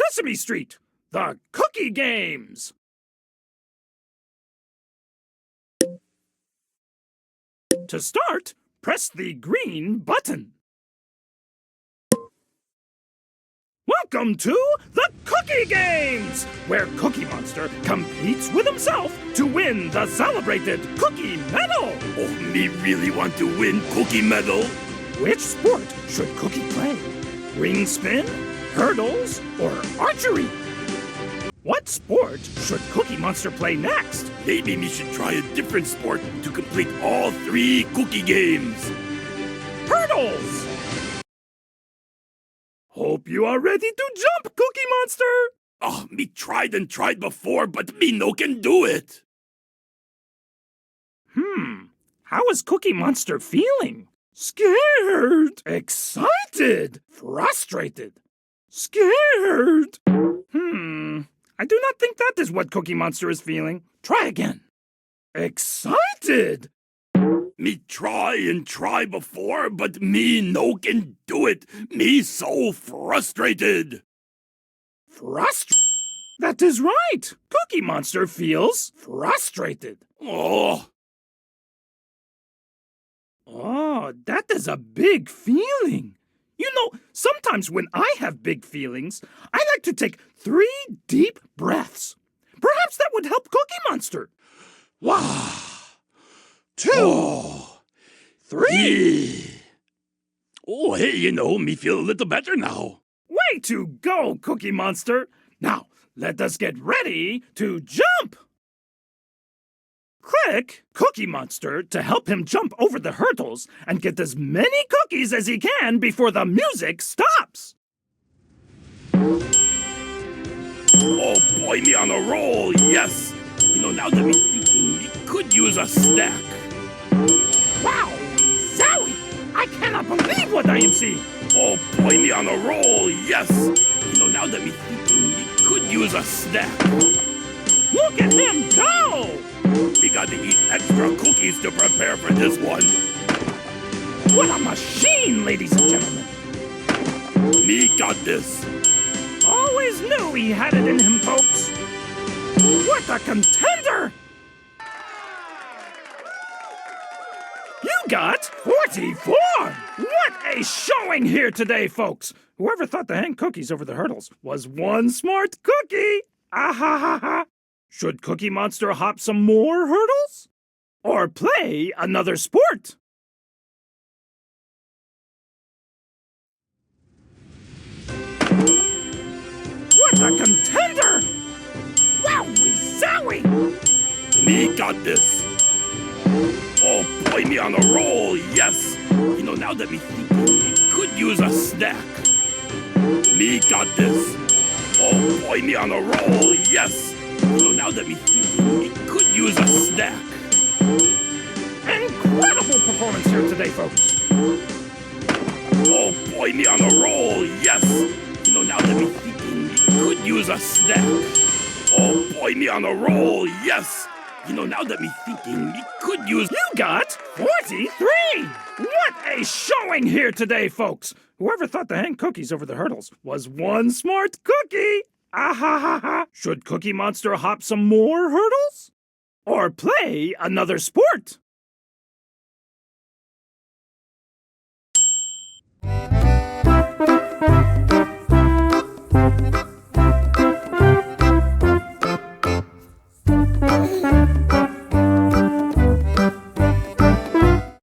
Sesame Street, the Cookie Games. To start, press the green button. Welcome to the Cookie Games, where Cookie Monster competes with himself to win the celebrated Cookie Medal. Oh, me really want to win Cookie Medal. Which sport should Cookie play? Ring spin, hurdles, or archery? What sport should Cookie Monster play next? Maybe me should try a different sport to complete all 3 Cookie Games. Hurdles! Hope you are ready to jump, Cookie Monster! Oh, me tried and tried before, but me no can do it. How is Cookie Monster feeling? Scared, excited, frustrated, scared. I do not think that is what Cookie Monster is feeling. Try again. Excited. Me try and try before, but me no can do it. Me so frustrated. That is right. Cookie Monster feels frustrated. Oh, that is a big feeling. You know, sometimes when I have big feelings, I like to take 3 deep breaths. Perhaps that would help Cookie Monster. 1, 2, 3. Oh, hey, you know, me feel a little better now. Way to go, Cookie Monster. Now, let us get ready to jump. Click Cookie Monster to help him jump over the hurdles and get as many cookies as he can before the music stops. Oh boy, me on a roll, yes. You know, now that me thinking, me could use a snack. Wow, Zowie! I cannot believe what I am seeing. Oh boy, me on a roll, yes. You know, now that me thinking, me could use a snack. Look at him go! We got to eat extra cookies to prepare for this one. What a machine, ladies and gentlemen. Me got this. Always knew he had it in him, folks. What a contender! You got 44! What a showing here today, folks! Whoever thought to hang cookies over the hurdles was one smart cookie! Ah ha ha ha! Should Cookie Monster hop some more hurdles? Or play another sport? What a contender! Wowie zowie! Me got this. Oh boy, me on a roll, yes. You know, now that me thinking, me could use a snack. Me got this. Oh boy, me on a roll, yes. You know, now that me thinking, me could use a snack. Incredible performance here today, folks. Oh boy, me on a roll, yes. You know, now that me thinking, me could use a snack. Oh boy, me on a roll, yes. You know, now that me thinking, me could use... You got 43! What a showing here today, folks! Whoever thought to hang cookies over the hurdles was one smart cookie! Ah ha ha ha! Should Cookie Monster hop some more hurdles? Or play another sport?